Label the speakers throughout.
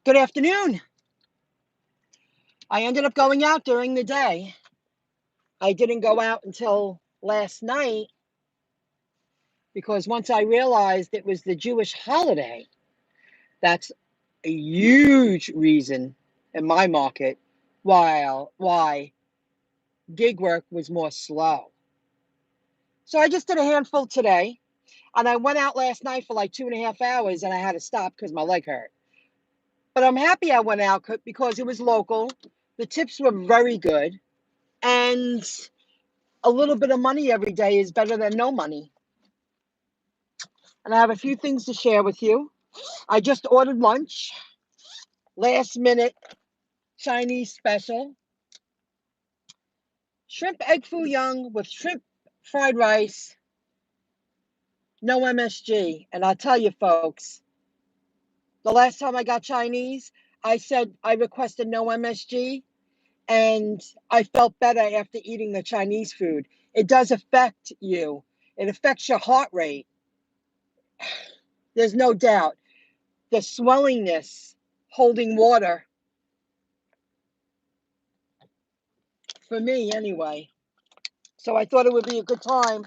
Speaker 1: Good afternoon. I ended up going out during the day. I didn't go out until last night because once I realized it was the Jewish holiday, that's a huge reason in my market why gig work was more slow. So I just did a handful today, and I went out last night for like 2.5 hours, and I had to stop because my leg hurt. But I'm happy I went out because it was local. The tips were very good, and a little bit of money every day is better than no money. And I have a few things to share with you. I just ordered lunch, last minute Chinese special, shrimp egg foo young with shrimp fried rice, no MSG. And I'll tell you folks, the last time I got Chinese, I said I requested no MSG, and I felt better after eating the Chinese food. It does affect you. It affects your heart rate. There's no doubt. The swellingness, holding water, for me anyway. So I thought it would be a good time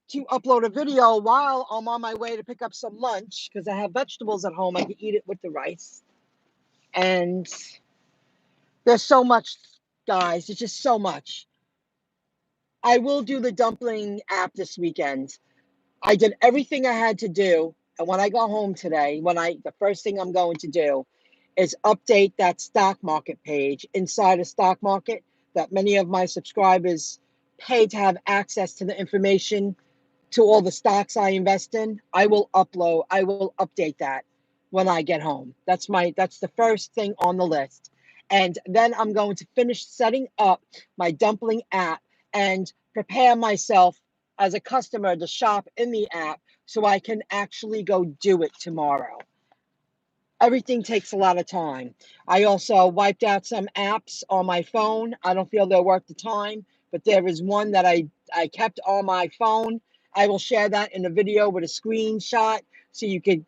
Speaker 1: to upload a video while I'm on my way to pick up some lunch because I have vegetables at home. I can eat it with the rice. And there's so much, guys. There's just so much. I will do the dumpling app this weekend. I did everything I had to do. And when I go home today, the first thing I'm going to do is update that stock market page inside a stock market that many of my subscribers pay to have access to the information to all the stocks I invest in. I will update that when I get home. That's the first thing on the list. And then I'm going to finish setting up my dumpling app and prepare myself as a customer to shop in the app so I can actually go do it tomorrow. Everything takes a lot of time. I also wiped out some apps on my phone. I don't feel they're worth the time, but there is one that I kept on my phone. I will share that in a video with a screenshot so you could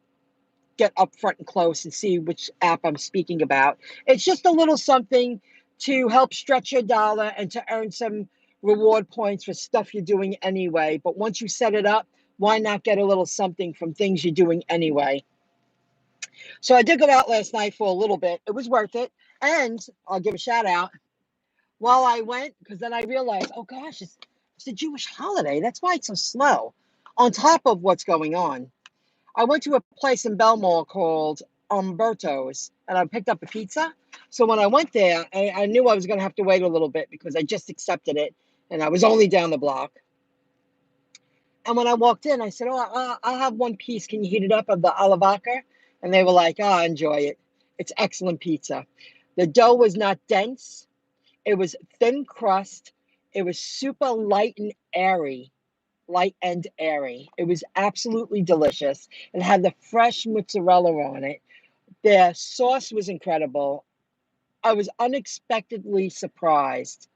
Speaker 1: get up front and close and see which app I'm speaking about. It's just a little something to help stretch your dollar and to earn some reward points for stuff you're doing anyway. But once you set it up, why not get a little something from things you're doing anyway? So I did go out last night for a little bit. It was worth it. And I'll give a shout out while I went, because then I realized, oh gosh, it's the Jewish holiday. That's why it's so slow. On top of what's going on, I went to a place in Belmore called Umberto's, and I picked up a pizza. So when I went there, I knew I was going to have to wait a little bit because I just accepted it, and I was only down the block. And when I walked in, I said, oh, I'll have one piece. Can you heat it up of the alavaca? And they were like, oh, enjoy it. It's excellent pizza. The dough was not dense. It was thin crust. It was super light and airy. It was absolutely delicious. It had the fresh mozzarella on it. Their sauce was incredible. I was unexpectedly surprised.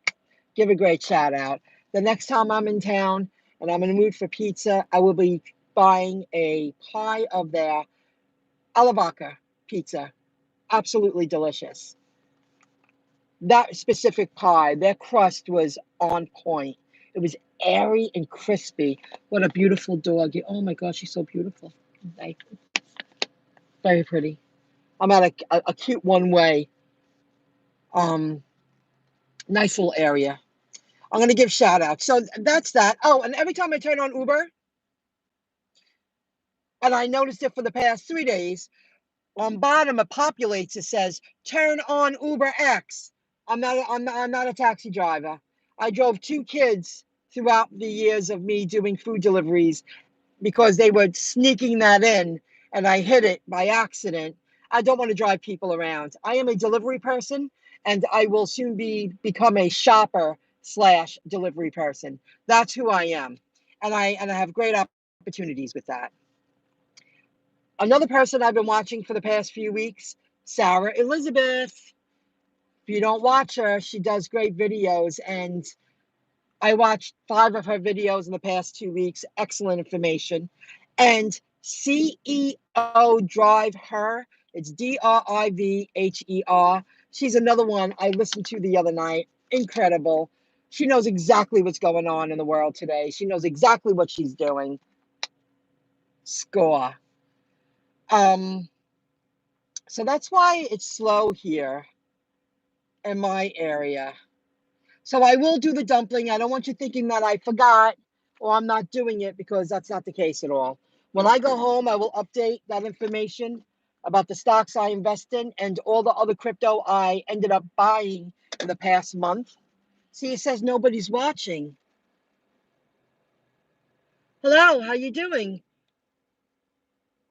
Speaker 1: Give a great shout out. The next time I'm in town and I'm in the mood for pizza, I will be buying a pie of their alavaca pizza. Absolutely delicious. That specific pie, their crust was on point. It was airy and crispy. What a beautiful dog. Oh my gosh, she's so beautiful. Very pretty. I'm at a cute one-way, nice little area. I'm going to give shout outs. So that's that. Oh, and every time I turn on Uber, and I noticed it for the past 3 days, on bottom it populates. It says, turn on Uber X. I'm not a taxi driver. I drove 2 kids throughout the years of me doing food deliveries because they were sneaking that in, and I hit it by accident. I don't want to drive people around. I am a delivery person, and I will soon become a shopper / delivery person. That's who I am, and I have great opportunities with that. Another person I've been watching for the past few weeks, Sarah Elizabeth. If you don't watch her, she does great videos, and I watched 5 of her videos in the past 2 weeks. Excellent information. And CEO Drive Her It's Drivher. She's another one I listened to the other night. Incredible. She knows exactly what's going on in the world today. She knows exactly what she's doing. Score. So that's why it's slow here in my area. So I will do the dumpling. I don't want you thinking that I forgot or I'm not doing it, because that's not the case at all. When I go home, I will update that information about the stocks I invest in and all the other crypto I ended up buying in the past month. See, it says nobody's watching. Hello, how you doing?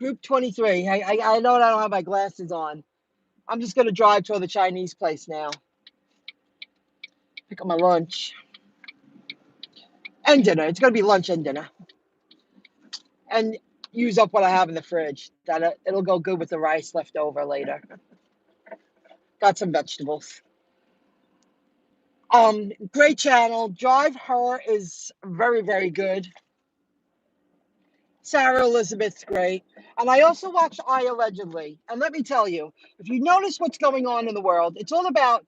Speaker 1: Group 23. I know I don't have my glasses on. I'm just going to drive toward the Chinese place now. Pick up my lunch. And dinner. It's going to be lunch and dinner. And use up what I have in the fridge. It'll go good with the rice left over later. Got some vegetables. Great channel. Drive Her is very, very good. Sarah Elizabeth's great. And I also watch I Allegedly. And let me tell you, if you notice what's going on in the world, it's all about,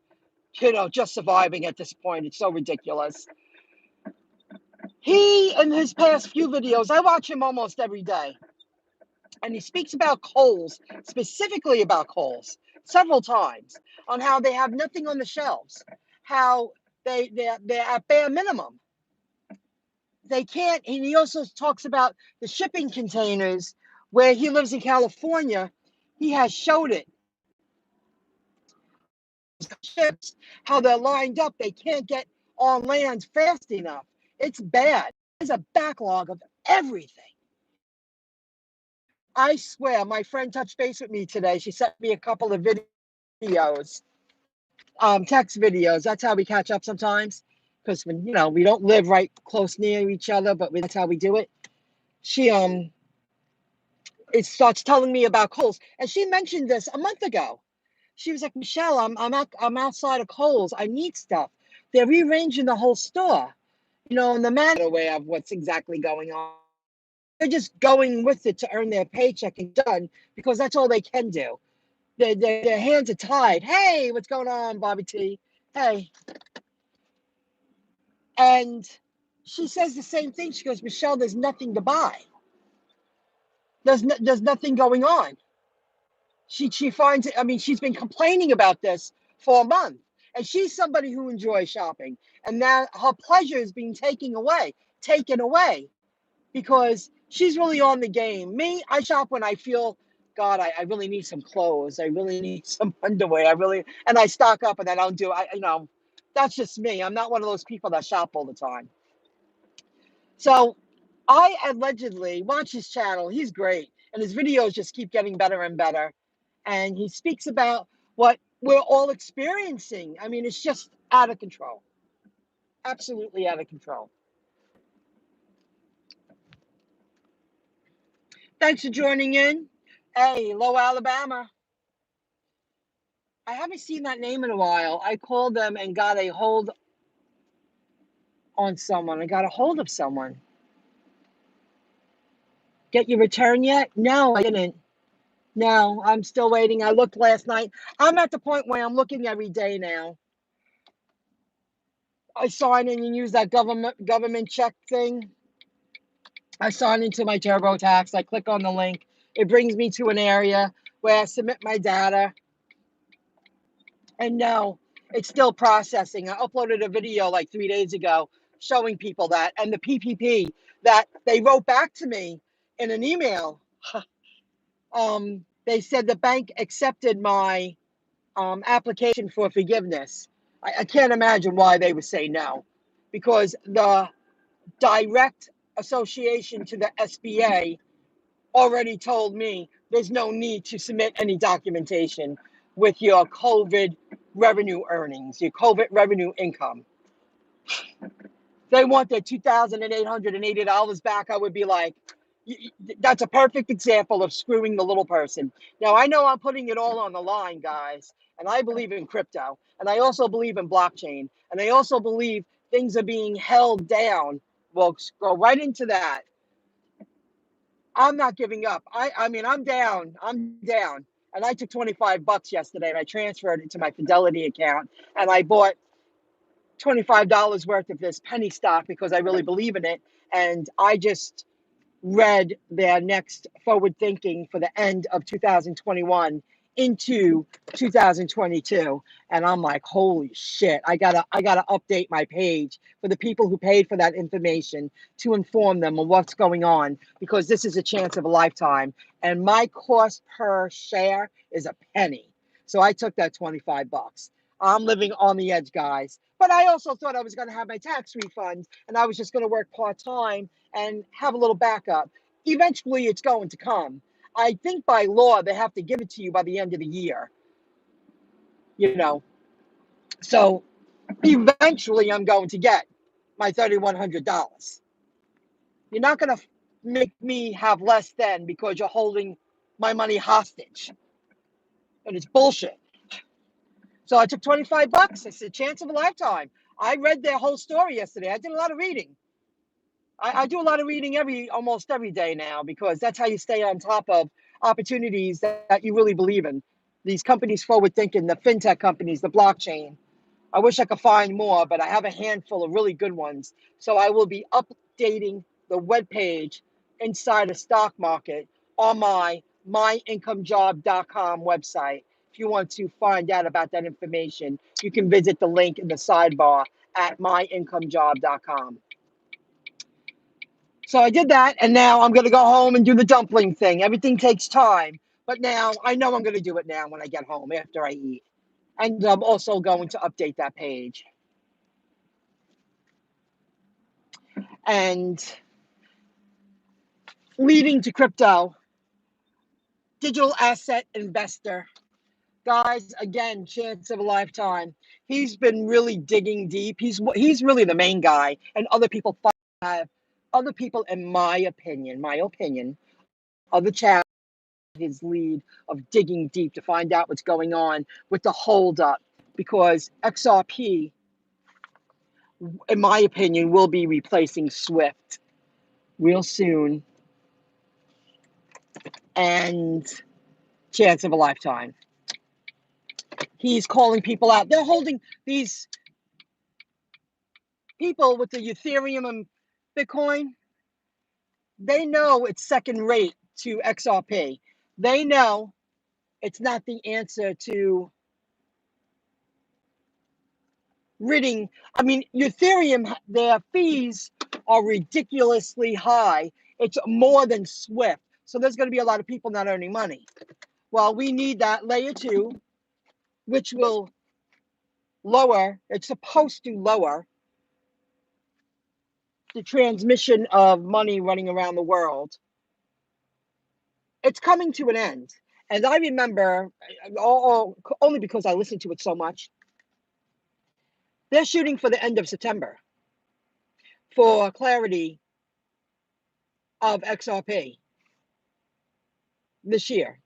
Speaker 1: just surviving at this point. It's so ridiculous. He, in his past few videos, I watch him almost every day. And he speaks about Kohl's, specifically about Kohl's, several times, on how they have nothing on the shelves, how they're at bare minimum. They can't, and he also talks about the shipping containers where he lives in California. He has showed it. Ships, how they're lined up, they can't get on land fast enough. It's bad. There's a backlog of everything. I swear, my friend touched base with me today. She sent me a couple of videos, text videos. That's how we catch up sometimes, because when we don't live right close near each other, but that's how we do it. She it starts telling me about Kohl's, and she mentioned this a month ago. She was like, Michelle, I'm outside of Kohl's. I need stuff. They're rearranging the whole store, and the man aware of what's exactly going on. They're just going with it to earn their paycheck and done, because that's all they can do. Their hands are tied. Hey, what's going on, Bobby T? Hey. And she says the same thing. She goes, Michelle, there's nothing to buy. There's nothing going on. She finds it. I mean, she's been complaining about this for a month. And she's somebody who enjoys shopping. And now her pleasure is being taken away, because she's really on the game. Me, I shop when I feel, God, I really need some clothes. I really need some underwear. And I stock up, and I don't do, that's just me. I'm not one of those people that shop all the time. So I allegedly watch his channel. He's great. And his videos just keep getting better and better. And he speaks about what we're all experiencing. I mean, it's just out of control. Absolutely out of control. Thanks for joining in. Hey, Low Alabama. I haven't seen that name in a while. I called them and got a hold on someone. I got a hold of someone. Get your return yet? No, I didn't. No, I'm still waiting. I looked last night. I'm at the point where I'm looking every day now. I sign in and use that government check thing. I sign into my TurboTax. I click on the link. It brings me to an area where I submit my data. And no, it's still processing. I uploaded a video like 3 days ago showing people that. And the PPP that they wrote back to me in an email. They said the bank accepted my application for forgiveness. I can't imagine why they would say no, because the direct association to the SBA already told me there's no need to submit any documentation with your COVID revenue earnings, your COVID revenue income. They want their $2,880 back. I would be like, that's a perfect example of screwing the little person. Now, I know I'm putting it all on the line, guys, and I believe in crypto, and I also believe in blockchain, and I also believe things are being held down. We'll go right into that. I'm not giving up. I mean, I'm down. And I took 25 bucks yesterday and I transferred it to my Fidelity account. And I bought $25 worth of this penny stock because I really believe in it. And I just read their next forward thinking for the end of 2021 into 2022, and I'm like, holy shit, I gotta update my page for the people who paid for that information to inform them of what's going on, because this is a chance of a lifetime, and my cost per share is a penny. So I took that 25 bucks. I'm living on the edge, guys, but I also thought I was going to have my tax refund and I was just going to work part-time and have a little backup. Eventually, it's going to come. I think by law, they have to give it to you by the end of the year, you know. So eventually, I'm going to get my $3,100. You're not going to make me have less than because you're holding my money hostage. And it's bullshit. So I took 25 bucks. It's a chance of a lifetime. I read their whole story yesterday. I did a lot of reading. I do a lot of reading almost every day now, because that's how you stay on top of opportunities that you really believe in. These companies forward thinking, the fintech companies, the blockchain. I wish I could find more, but I have a handful of really good ones. So I will be updating the webpage inside the stock market on my MyIncomeJob.com website. If you want to find out about that information, you can visit the link in the sidebar at MyIncomeJob.com. So I did that, and now I'm going to go home and do the dumpling thing. Everything takes time, but now I know I'm going to do it now when I get home after I eat. And I'm also going to update that page. And leading to crypto, digital asset investor. Guys, again, chance of a lifetime. He's been really digging deep. He's really the main guy, and other people have other people, in my opinion, other channels. His lead of digging deep to find out what's going on with the holdup, because XRP, in my opinion, will be replacing Swift real soon, and chance of a lifetime. He's calling people out. They're holding these people with the Ethereum and Bitcoin. They know it's second rate to XRP. They know it's not the answer to ridding. I mean, Ethereum, their fees are ridiculously high. It's more than Swift. So there's going to be a lot of people not earning money. Well, we need that layer 2, which will lower, it's supposed to lower the transmission of money running around the world. It's coming to an end. And I remember, only because I listened to it so much, they're shooting for the end of September for clarity of XRP this year,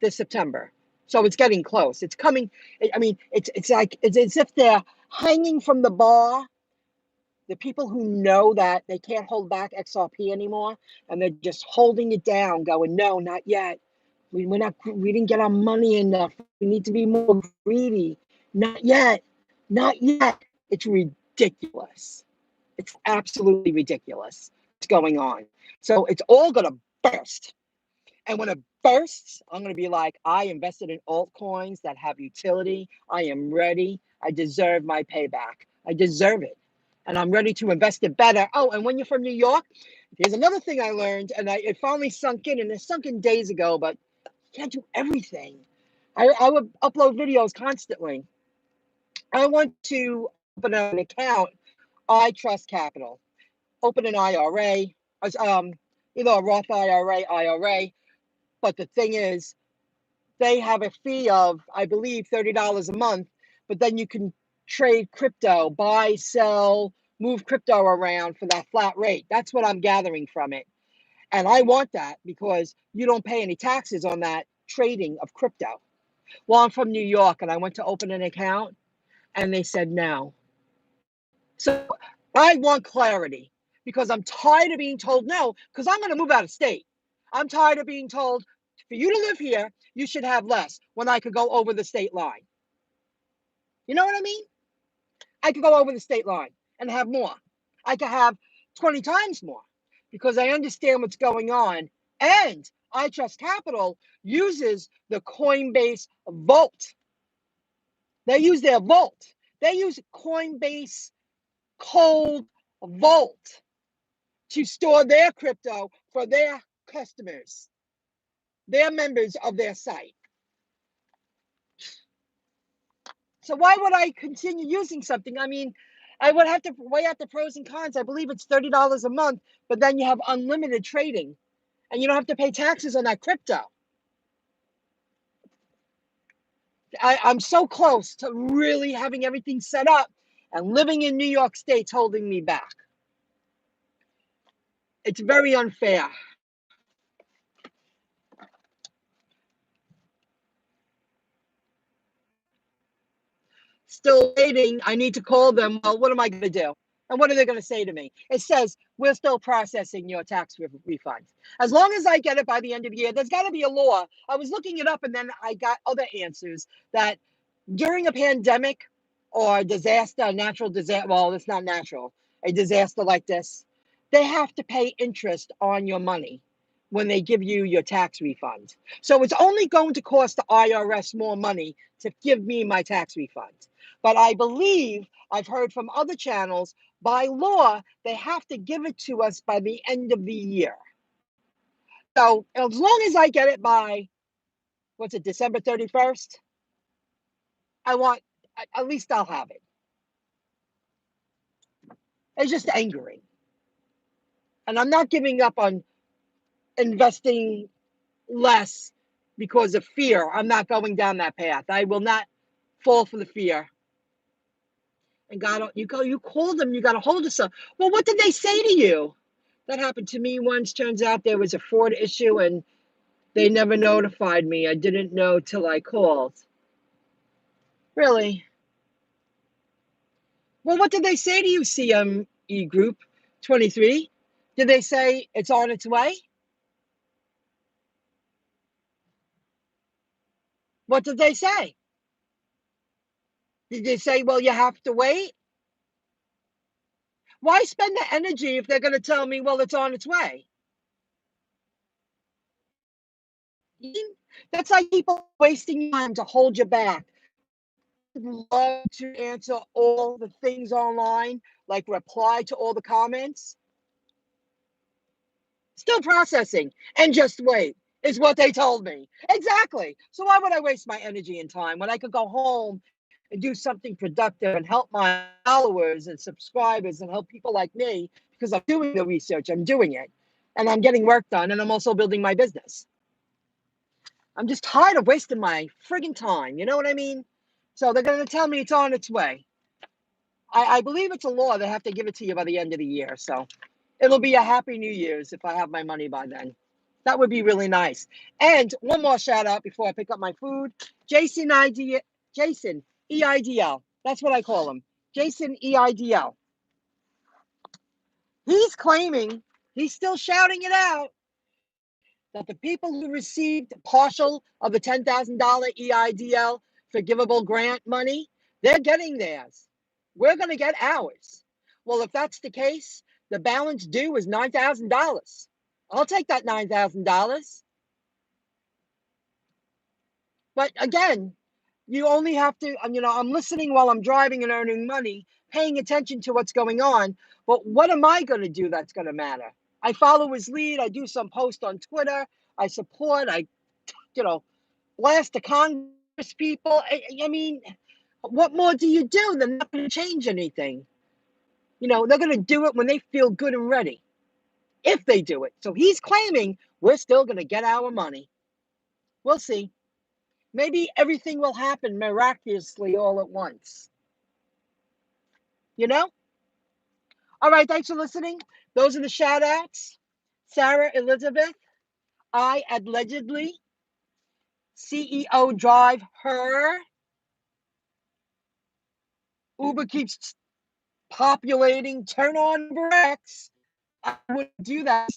Speaker 1: this September. So it's getting close. It's coming. I mean, it's like it's as if they're hanging from the bar. The people who know that they can't hold back XRP anymore, and they're just holding it down, going, no, not yet. We didn't get our money enough. We need to be more greedy. Not yet. Not yet. It's ridiculous. It's absolutely ridiculous what's going on. So it's all going to burst. And when it bursts, I'm going to be like, I invested in altcoins that have utility. I am ready. I deserve my payback. I deserve it. And I'm ready to invest it better. Oh, and when you're from New York, here's another thing I learned, and it finally sunk in, and it sunk in days ago, but you can't do everything. I would upload videos constantly. I want to open an account. I trust capital. Open an IRA, either a Roth IRA. But the thing is, they have a fee of, I believe, $30 a month, but then you can trade crypto, buy, sell, move crypto around for that flat rate. That's what I'm gathering from it. And I want that because you don't pay any taxes on that trading of crypto. Well, I'm from New York and I went to open an account and they said no. So I want clarity because I'm tired of being told no, because I'm going to move out of state. I'm tired of being told For you to live here, you should have less when I could go over the state line. You know what I mean? I could go over the state line and have more. I could have 20 times more because I understand what's going on. And I Trust Capital uses the Coinbase Vault. They use their vault. They use Coinbase Cold Vault to store their crypto for their customers, their members of their site. So why would I continue using something? I mean, I would have to weigh out the pros and cons. I believe it's $30 a month, but then you have unlimited trading and you don't have to pay taxes on that crypto. I'm so close to really having everything set up, and living in New York State's holding me back. It's very unfair. Still waiting. I need to call them. Well, what am I going to do? And what are they going to say to me? It says, we're still processing your tax refunds. As long as I get it by the end of the year, there's got to be a law. I was looking it up and then I got other answers that during a pandemic or disaster, natural disaster, well, it's not natural, a disaster like this, they have to pay interest on your money when they give you your tax refund. So it's only going to cost the IRS more money to give me my tax refund. But I believe I've heard from other channels, by law, they have to give it to us by the end of the year. So as long as I get it by, December 31st, at least I'll have it. It's just angering. And I'm not giving up on investing less because of fear. I'm not going down that path. I will not fall for the fear. And God, you call them, you got a hold of some. Well, what did they say to you? That happened to me once. Turns out there was a fraud issue and they never notified me. I didn't know till I called. Really? Well, what did they say to you, CME Group 23? Did they say it's on its way? What did they say? Did they say, well, you have to wait? Why spend the energy if they're going to tell me, well, it's on its way? That's like people wasting time to hold you back. Love to answer all the things online, like reply to all the comments. Still processing and just wait is what they told me. Exactly. So why would I waste my energy and time when I could go home and do something productive and help my followers and subscribers and help people like me, because I'm doing the research, I'm doing it, and I'm getting work done, and I'm also building my business. I'm just tired of wasting my friggin' time. You know what I mean? So they're going to tell me it's on its way. I believe it's a law. They have to give it to you by the end of the year. So it'll be a happy New Year's if I have my money by then. That would be really nice. And one more shout out before I pick up my food. Jason EIDL. That's what I call him. Jason EIDL. He's claiming, he's still shouting it out, that the people who received partial of the $10,000 EIDL forgivable grant money, they're getting theirs. We're going to get ours. Well, if that's the case, the balance due is $9,000. I'll take that $9,000. But again, you only have to, I'm listening while I'm driving and earning money, paying attention to what's going on. But what am I going to do that's going to matter? I follow his lead. I do some posts on Twitter. I support. I blast the Congress people. I mean, what more do you do? They're not going to change anything. They're going to do it when they feel good and ready, if they do it. So he's claiming we're still going to get our money. We'll see. Maybe everything will happen miraculously all at once. All right, thanks for listening. Those are the shout outs. Sarah Elizabeth, I allegedly, CEO drive her. Uber keeps populating, turn on Uber X. I wouldn't do that.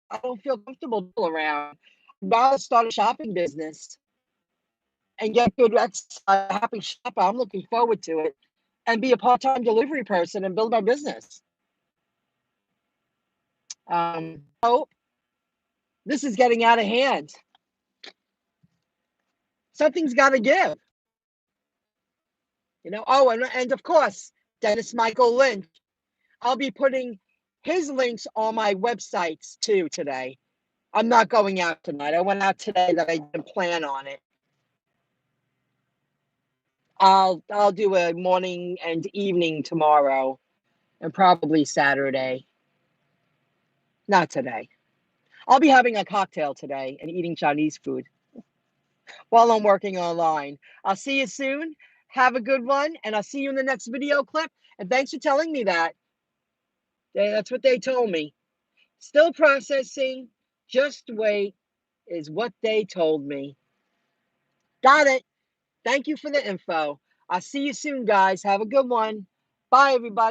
Speaker 1: I don't feel comfortable around. rather start a shopping business and get good exercise, a happy shopper. I'm looking forward to it. And be a part-time delivery person and build my business. So this is getting out of hand. Something's got to give. Oh, and of course, Dennis Michael Lynch. I'll be putting his links on my websites too today. I'm not going out tonight. I went out today that I didn't plan on it. I'll do a morning and evening tomorrow and probably Saturday. Not today. I'll be having a cocktail today and eating Chinese food while I'm working online. I'll see you soon. Have a good one, and I'll see you in the next video clip. And thanks for telling me that. That's what they told me. Still processing. Just wait is what they told me. Got it. Thank you for the info. I'll see you soon, guys. Have a good one. Bye, everybody.